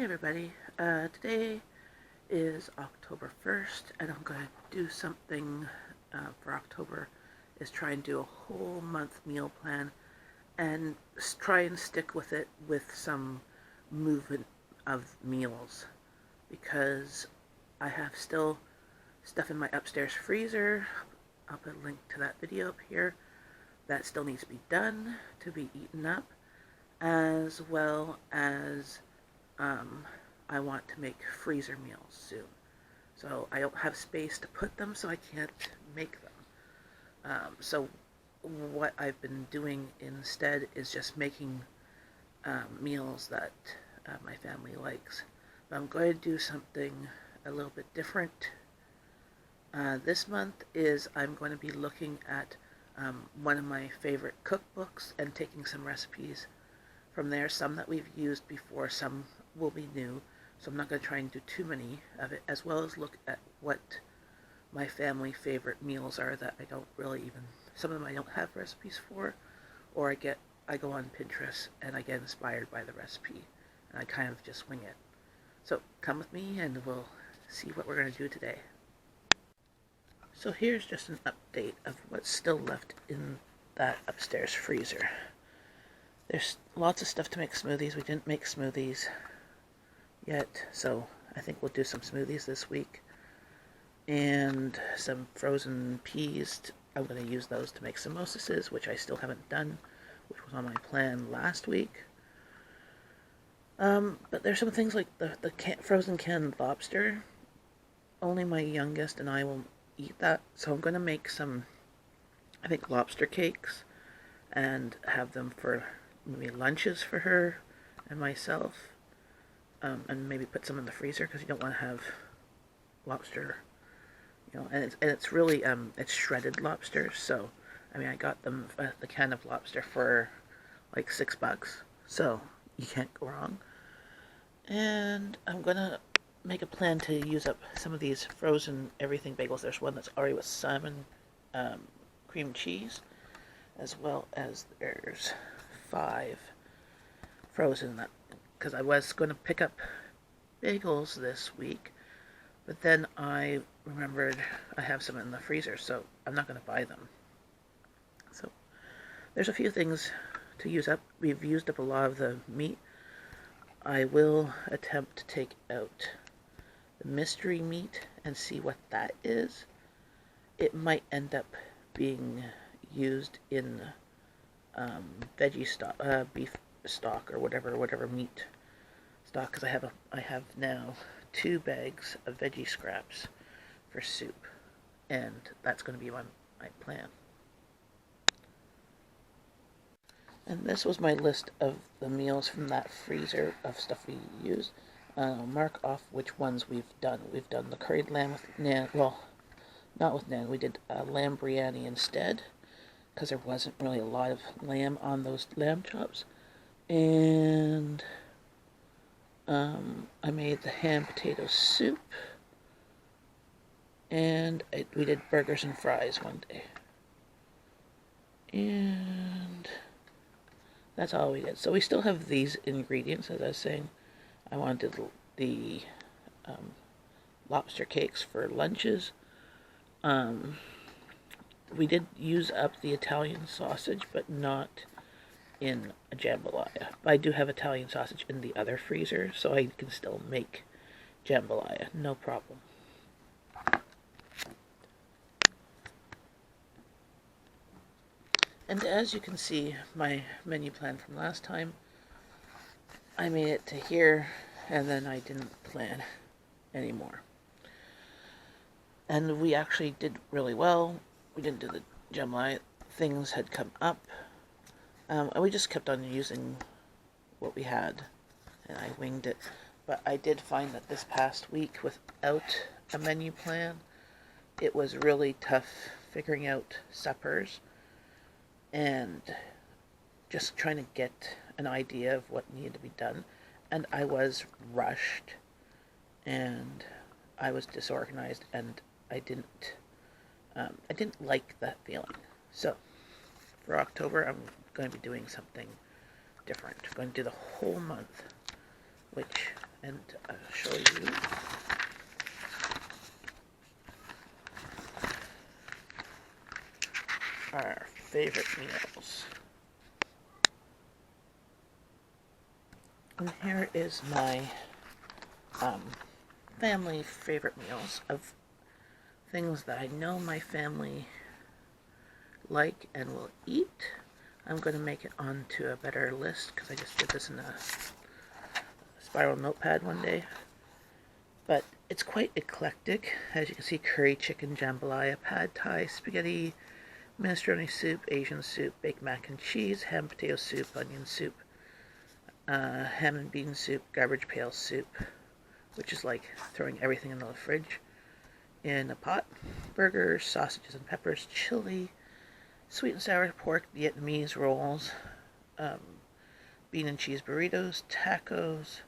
everybody, today is October 1st and I'm going to do something for October, is try and do a whole month meal plan and try and stick with it with some movement of meals, because I have still stuff in my upstairs freezer. I'll put a link to that video up here that still needs to be done to be eaten up, as well as I want to make freezer meals soon. So I don't have space to put them, so I can't make them. So what I've been doing instead is just making meals that my family likes. But I'm going to do something a little bit different. This month is I'm going to be looking at one of my favorite cookbooks and taking some recipes from there, some that we've used before, some will be new, so I'm not going to try and do too many of it, as well as look at what my family favorite meals are that I don't really even, some of them I don't have recipes for, or I go on Pinterest and I get inspired by the recipe and I kind of just wing it. So come with me and we'll see what we're going to do today. So here's just an update of what's still left in that upstairs freezer. There's lots of stuff to make smoothies. We didn't make smoothies yet, so I think we'll do some smoothies this week. And some frozen peas. I'm going to use those to make samosas, which I still haven't done, which was on my plan last week. But there's some things like the frozen canned lobster. Only my youngest and I will eat that, so I'm going to make some, I think, lobster cakes and have them for maybe lunches for her and myself, and maybe put some in the freezer because you don't want to have lobster, and it's really it's shredded lobster. So I mean, I got them the can of lobster for like $6, so you can't go wrong. And I'm gonna make a plan to use up some of these frozen everything bagels. There's one that's already with salmon cream cheese, as well as there's 5 frozen, because I was going to pick up bagels this week, but then I remembered I have some in the freezer, so I'm not going to buy them. So there's a few things to use up. We've used up a lot of the meat. I will attempt to take out the mystery meat and see what that is. It might end up being used in veggie stock, beef stock, or whatever meat stock, because I have now 2 bags of veggie scraps for soup, and that's going to be my plan. And this was my list of the meals from that freezer of stuff we used. Mark off which ones we've done. We've done the curried lamb with Nan. Well, not with Nan. We did lamb biryani instead, because there wasn't really a lot of lamb on those lamb chops. And I made the ham potato soup. And we did burgers and fries one day. And that's all we did. So we still have these ingredients, as I was saying. I wanted the lobster cakes for lunches. We did use up the Italian sausage, but not in a jambalaya. But I do have Italian sausage in the other freezer, so I can still make jambalaya, no problem. And as you can see, my menu plan from last time, I made it to here, and then I didn't plan anymore. And we actually did really well. We didn't do the jambalaya. Things had come up. And we just kept on using what we had, and I winged it. But I did find that this past week, without a menu plan, it was really tough figuring out suppers and just trying to get an idea of what needed to be done. And I was rushed, and I was disorganized, and I didn't like that feeling. So for October, I'm going to be doing something different. I'm going to do the whole month, which and I'll show you our favorite meals. And here is my family favorite meals of things that I know my family like and will eat. I'm going to make it onto a better list because I just did this in a spiral notepad one day. But it's quite eclectic. As you can see, curry chicken, jambalaya, pad thai, spaghetti, minestrone soup, Asian soup, baked mac and cheese, ham potato soup, onion soup, ham and bean soup, garbage pail soup, which is like throwing everything in the fridge in a pot, burgers, sausages and peppers, chili, sweet and sour pork, Vietnamese rolls, bean and cheese burritos, tacos,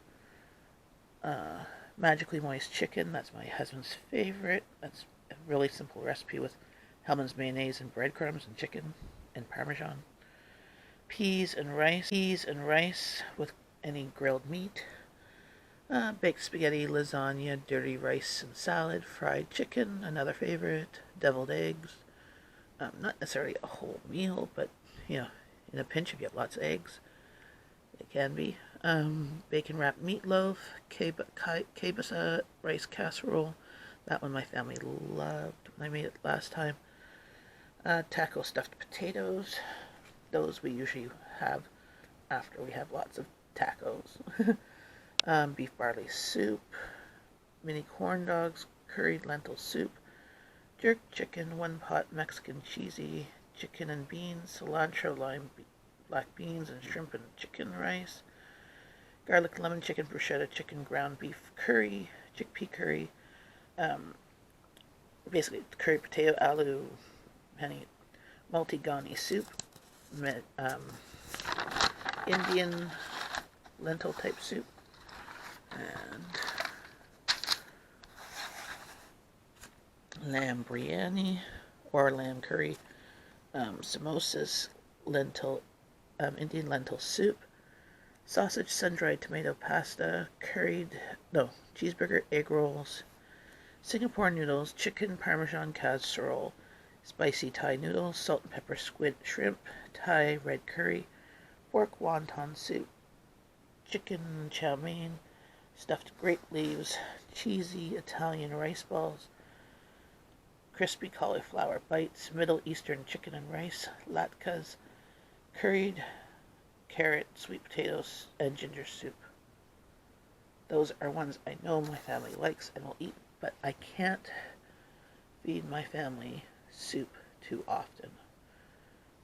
magically moist chicken. That's my husband's favorite. That's a really simple recipe with Hellmann's mayonnaise and breadcrumbs and chicken and Parmesan. Peas and rice with any grilled meat. Baked spaghetti, lasagna, dirty rice and salad, fried chicken, another favorite, deviled eggs. Not necessarily a whole meal, but, in a pinch if you have lots of eggs, it can be. Bacon wrapped meatloaf, kielbasa rice casserole. That one my family loved when I made it last time. Taco stuffed potatoes. Those we usually have after we have lots of tacos. Beef barley soup, mini corn dogs, curried lentil soup, jerk chicken, one pot Mexican cheesy chicken and beans, cilantro, lime, black beans, and shrimp and chicken rice, garlic lemon chicken, bruschetta chicken, ground beef curry, chickpea curry, basically curry potato, aloo, honey, multigani soup, Indian lentil type soup, and lamb biryani or lamb curry, samosas, Indian lentil soup, sausage, sun-dried tomato pasta, cheeseburger, egg rolls, Singapore noodles, chicken parmesan casserole, spicy Thai noodles, salt and pepper squid shrimp, Thai red curry, pork wonton soup, chicken chow mein, stuffed grape leaves, cheesy Italian rice balls, crispy cauliflower bites, Middle Eastern chicken and rice, latkes, curried carrot, sweet potatoes, and ginger soup. Those are ones I know my family likes and will eat, but I can't feed my family soup too often.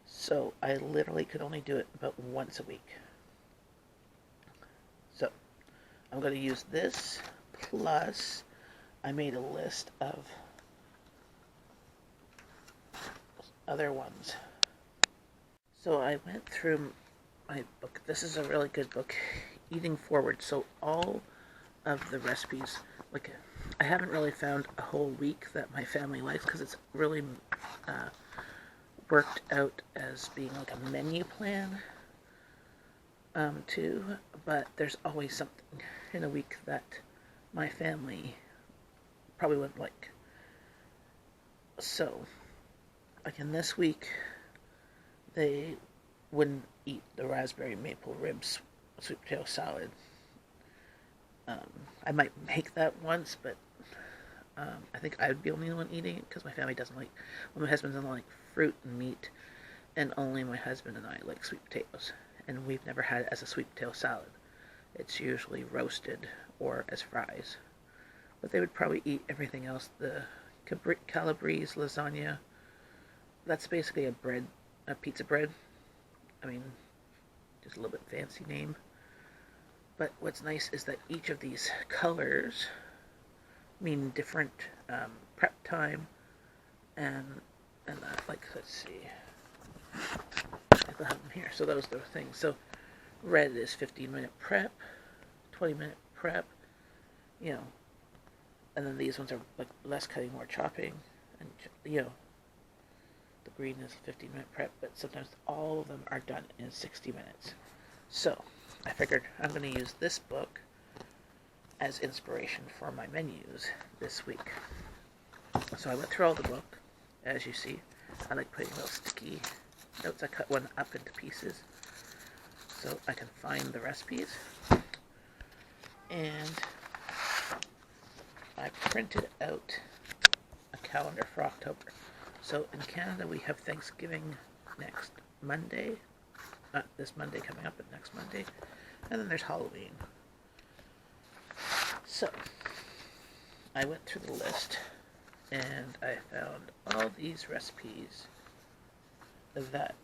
So I literally could only do it about once a week. So I'm going to use this, plus I made a list of other ones. So I went through my book. This is a really good book, Eating Forward. So all of the recipes, like, I haven't really found a whole week that my family likes because it's really worked out as being like a menu plan too, but there's always something in a week that my family probably wouldn't like. So, like in this week, they wouldn't eat the raspberry maple ribs sweet potato salad. I might make that once, but I think I would be the only one eating it because my family doesn't like, my husband doesn't like fruit and meat, and only my husband and I like sweet potatoes. And we've never had it as a sweet potato salad. It's usually roasted or as fries. But they would probably eat everything else. The calabrese lasagna, that's basically a pizza bread. I mean, just a little bit fancy name. But what's nice is that each of these colors mean different prep time, and like, let's see, I have them here. So those are the things. So red is 15-minute prep, 20-minute prep, and then these ones are like less cutting, more chopping, and the green is 15-minute prep, but sometimes all of them are done in 60 minutes. So I figured I'm going to use this book as inspiration for my menus this week. So I went through all the book, as you see. I like putting little sticky notes. I cut one up into pieces so I can find the recipes. And I printed out a calendar for October. So in Canada we have Thanksgiving next Monday. Not this Monday coming up, but next Monday. And then there's Halloween. So I went through the list and I found all these recipes that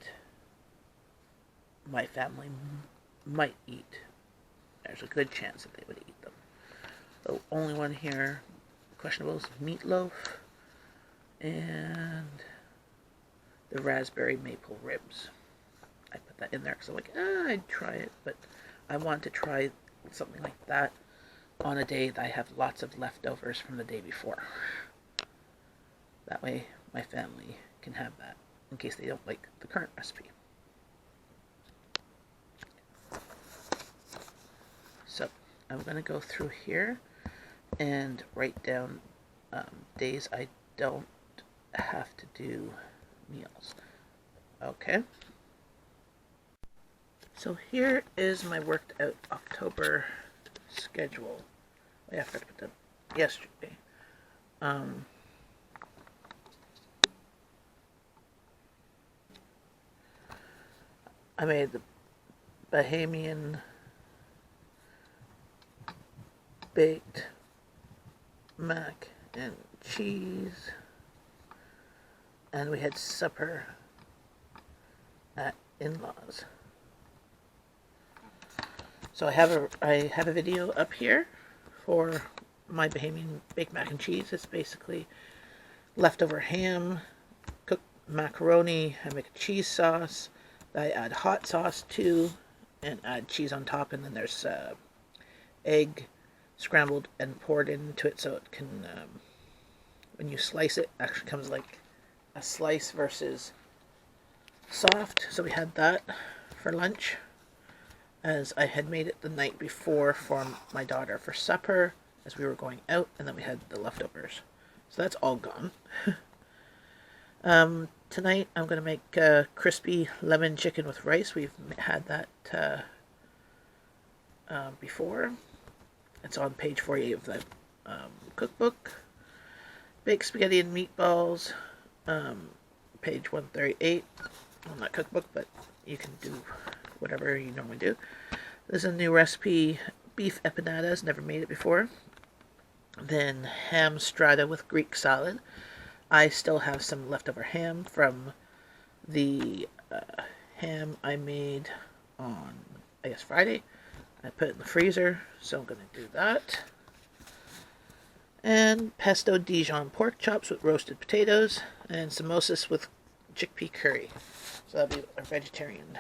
my family might eat. There's a good chance that they would eat them. The only one here questionable is meatloaf and the raspberry maple ribs. I put that in there because I'm like, I'd try it, but I want to try something like that on a day that I have lots of leftovers from the day before. That way my family can have that in case they don't like the current recipe. So I'm going to go through here and write down days I don't have to do meals. Okay. So here is my worked out October schedule. Oh, yeah, I forgot to put that yesterday. I made the Bahamian baked mac and cheese, and we had supper at in-laws. So I have a video up here for my Bahamian baked mac and cheese. It's basically leftover ham, cooked macaroni. I make a cheese sauce that I add hot sauce to and add cheese on top, and then there's egg scrambled and poured into it so it can, when you slice it, actually comes like a slice versus soft. So we had that for lunch, as I had made it the night before for my daughter for supper as we were going out, and then we had the leftovers. So that's all gone. Tonight I'm going to make crispy lemon chicken with rice. We've had that before. It's on page 48 of the cookbook. Baked spaghetti and meatballs, page 138 on that cookbook, but you can do whatever you normally do. This is a new recipe, beef empanadas, never made it before. Then ham strata with Greek salad. I still have some leftover ham from the ham I made on, I guess, Friday. I put it in the freezer, so I'm going to do that. And pesto Dijon pork chops with roasted potatoes, and samosas with chickpea curry. So that'll be our vegetarian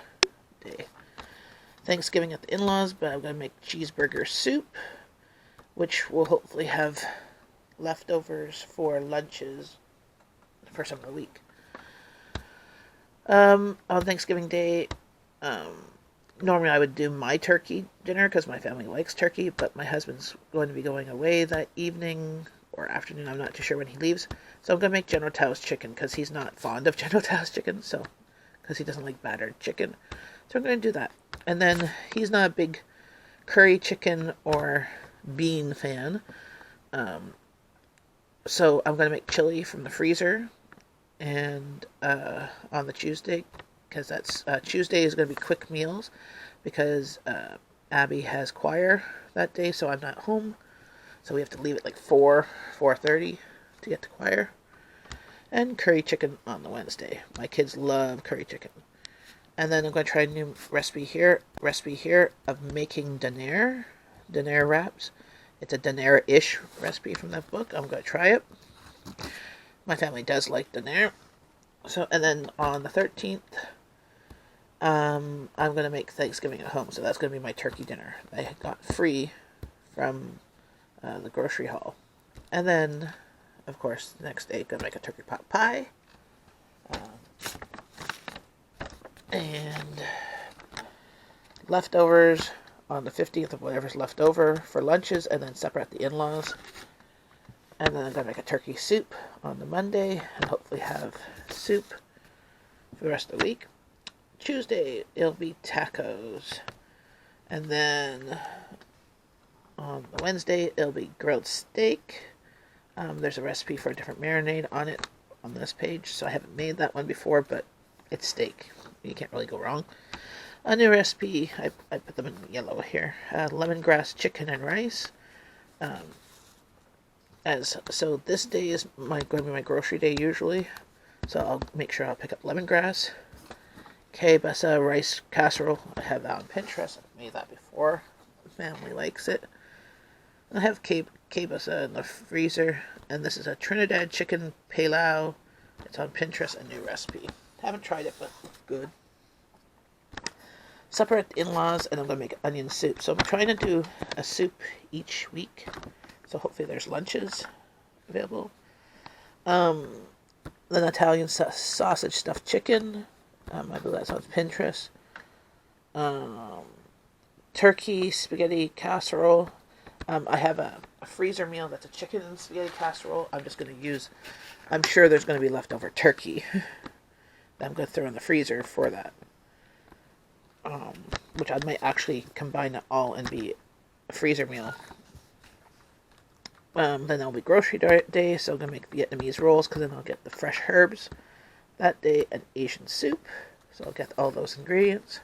day. Thanksgiving at the in-laws, but I'm going to make cheeseburger soup, which will hopefully have leftovers for lunches for some of the week. On Thanksgiving Day, normally I would do my turkey dinner because my family likes turkey, but my husband's going to be going away that evening or afternoon. I'm not too sure when he leaves. So I'm going to make General Tao's chicken because he's not fond of General Tao's chicken, so because he doesn't like battered chicken. So I'm going to do that. And then he's not a big curry chicken or bean fan. So I'm going to make chili from the freezer and on the Tuesday, because that's Tuesday is going to be quick meals because Abby has choir that day, so I'm not home. So we have to leave at like 4:30 to get to choir. And curry chicken on the Wednesday. My kids love curry chicken. And then I'm going to try a new recipe here of making donair wraps. It's a donair-ish recipe from that book. I'm going to try it. My family does like donair. So, and then on the 13th, I'm going to make Thanksgiving at home. So that's going to be my turkey dinner. I got free from the grocery haul. And then, of course, the next day, I'm going to make a turkey pot pie. And leftovers on the 15th of whatever's left over for lunches, and then supper at the in-laws. And then I'm going to make a turkey soup on the Monday, and hopefully have soup for the rest of the week. Tuesday, it'll be tacos. And then on the Wednesday, it'll be grilled steak. There's a recipe for a different marinade on it on this page, so I haven't made that one before, but it's steak. You can't really go wrong. A new recipe, I put them in yellow here. Lemongrass chicken and rice. So this day is going to be my grocery day usually. So I'll make sure I'll pick up lemongrass. Kielbasa rice casserole. I have that on Pinterest. I've made that before. The family likes it. I have kielbasa in the freezer. And this is a Trinidad chicken pilau. It's on Pinterest, a new recipe. Haven't tried it, but good. Supper at the in-laws, and I'm going to make onion soup. So I'm trying to do a soup each week. So hopefully there's lunches available. Then Italian sausage stuffed chicken. I believe that's on Pinterest. Turkey spaghetti casserole. I have a freezer meal that's a chicken and spaghetti casserole. I'm just going to use, I'm sure there's going to be leftover turkey that I'm going to throw in the freezer for that. Which I might actually combine it all and be a freezer meal. Then there'll be grocery day, so I'm going to make Vietnamese rolls, because then I'll get the fresh herbs that day, and Asian soup, so I'll get all those ingredients.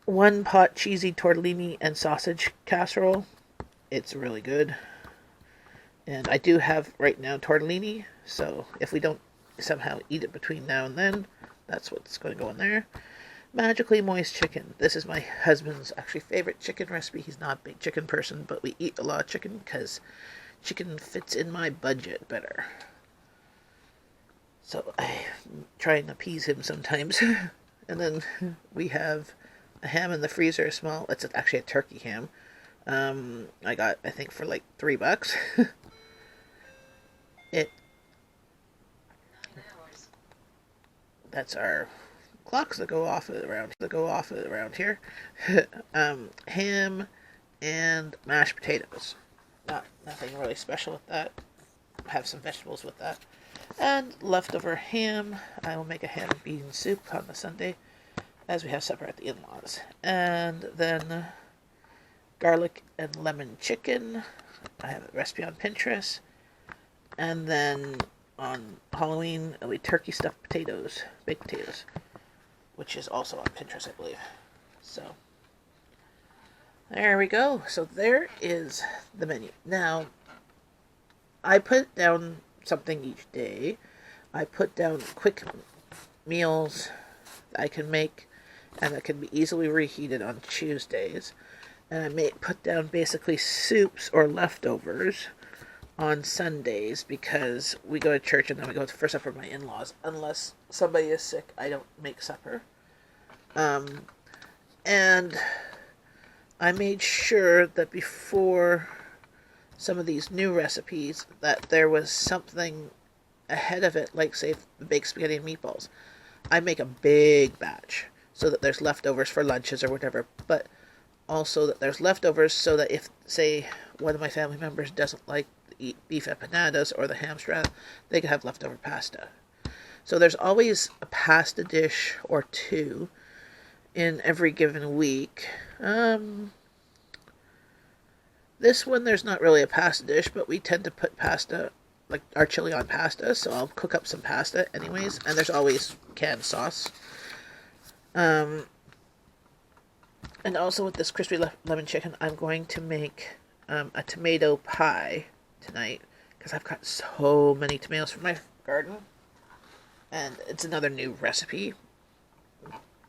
One pot cheesy tortellini and sausage casserole. It's really good. And I do have right now tortellini, so if we don't somehow eat it between now and then, that's what's going to go in there. Magically moist chicken. This is my husband's actually favorite chicken recipe. He's not a big chicken person, but we eat a lot of chicken because chicken fits in my budget better. So I try and appease him sometimes. And then we have a ham in the freezer, small. It's actually a turkey ham. I got, I think, for like $3. That's our clocks that go off around here. Ham and mashed potatoes. Nothing really special with that. Have some vegetables with that. And leftover ham. I will make a ham and bean soup on the Sunday, as we have supper at the in-laws. And then garlic and lemon chicken. I have a recipe on Pinterest. And then on Halloween, it'll be turkey stuffed potatoes, baked potatoes, which is also on Pinterest, I believe. So there we go. So there is the menu. Now, I put down something each day. I put down quick meals that I can make and that can be easily reheated on Tuesdays. And I may put down basically soups or leftovers on Sundays, because we go to church and then we go for supper with my in-laws. Unless somebody is sick, I don't make supper. And I made sure that before some of these new recipes that there was something ahead of it, like say the baked spaghetti and meatballs. I make a big batch so that there's leftovers for lunches or whatever, but also that there's leftovers so that if, say, one of my family members doesn't like eat beef empanadas or the ham strap, they can have leftover pasta. So there's always a pasta dish or two in every given week. This one there's not really a pasta dish, but we tend to put pasta, like our chili on pasta, so I'll cook up some pasta anyways, and there's always canned sauce. And also with this crispy lemon chicken, I'm going to make a tomato pie tonight, because I've got so many tomatoes from my garden, and it's another new recipe,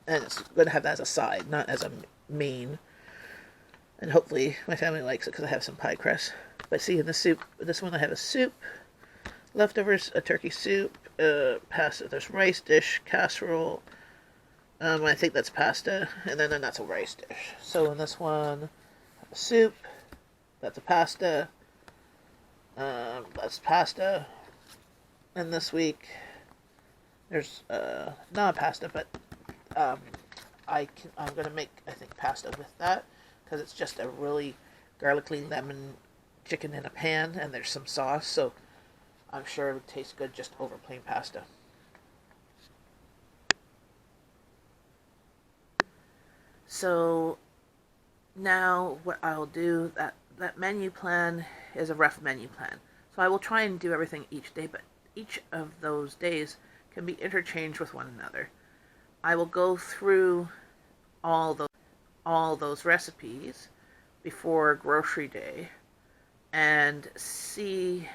and it's going to have that as a side, not as a main, and hopefully my family likes it because I have some pie crust. But see, in the soup, this one I have a soup, leftovers, a turkey soup, pasta, there's rice dish, casserole, I think that's pasta, and then that's a rice dish. So in this one, a soup, that's a pasta, that's pasta, and this week, there's, not a pasta, but, I'm going to make, I think, pasta with that, because it's just a really garlicky lemon chicken in a pan, and there's some sauce, so I'm sure it would taste good just over plain pasta. So now what I'll do, that menu plan is a rough menu plan. So I will try and do everything each day, but each of those days can be interchanged with one another. I will go through all those recipes before grocery day and see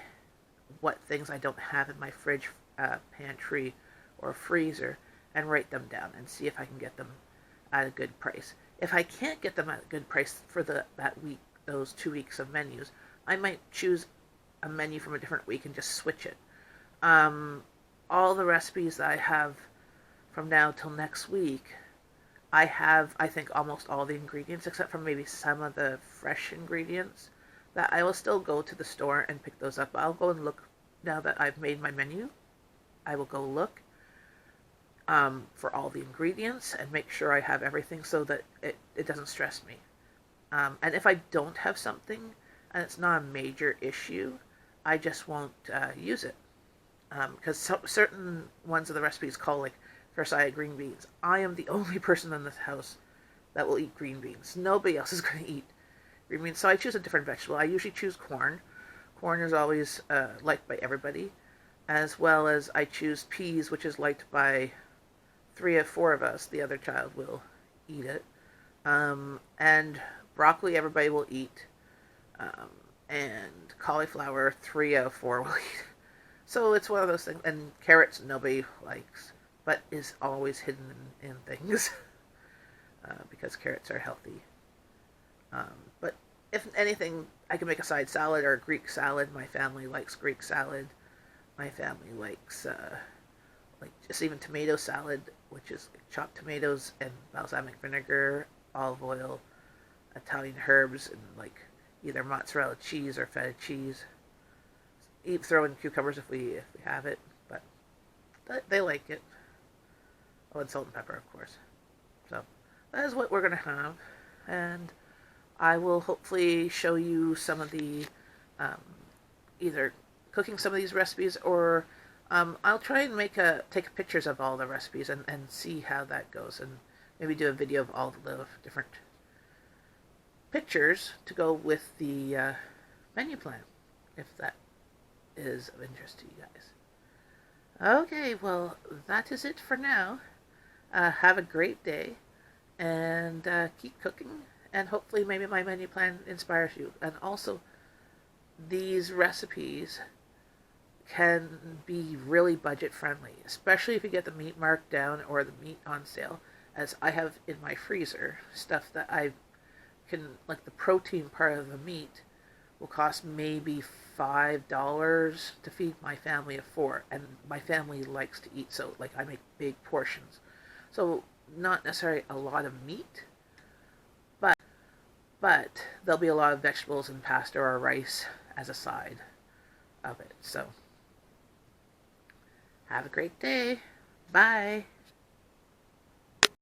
what things I don't have in my fridge, pantry, or freezer, and write them down and see if I can get them at a good price. If I can't get them at a good price for that week, those 2 weeks of menus, I might choose a menu from a different week and just switch it. All the recipes that I have from now till next week, I have, I think, almost all the ingredients, except for maybe some of the fresh ingredients that I will still go to the store and pick those up. I'll go and look, now that I've made my menu, I will go look for all the ingredients and make sure I have everything so that it doesn't stress me. And if I don't have something and it's not a major issue, I just won't use it. Because certain ones of the recipes call, like, Versailles green beans. I am the only person in this house that will eat green beans. Nobody else is going to eat green beans. So I choose a different vegetable. I usually choose corn. Corn is always liked by everybody. As well as I choose peas, which is liked by 3 or 4 of us. The other child will eat it. And broccoli everybody will eat. And cauliflower 3 out of 4 will eat. So it's one of those things. And carrots nobody likes, but is always hidden in things because carrots are healthy. But if anything, I can make a side salad or a Greek salad. My family likes Greek salad. My family likes like just even tomato salad, which is like chopped tomatoes and balsamic vinegar, olive oil, Italian herbs, and like either mozzarella cheese or feta cheese. Throw in cucumbers if we have it, but they like it. Oh, and salt and pepper, of course. So that is what we're going to have, and I will hopefully show you some of the either cooking some of these recipes, or I'll try and take pictures of all the recipes and see how that goes, and maybe do a video of all the different pictures to go with the menu plan, if that is of interest to you guys. Okay, well, that is it for now. Have a great day, and keep cooking, and hopefully maybe my menu plan inspires you. And also, these recipes can be really budget friendly, especially if you get the meat marked down or the meat on sale, as I have in my freezer stuff that I can, like the protein part of the meat will cost maybe $5 to feed my family of 4, and my family likes to eat, so like I make big portions. So not necessarily a lot of meat, but there'll be a lot of vegetables and pasta or rice as a side of it. So have a great day. Bye.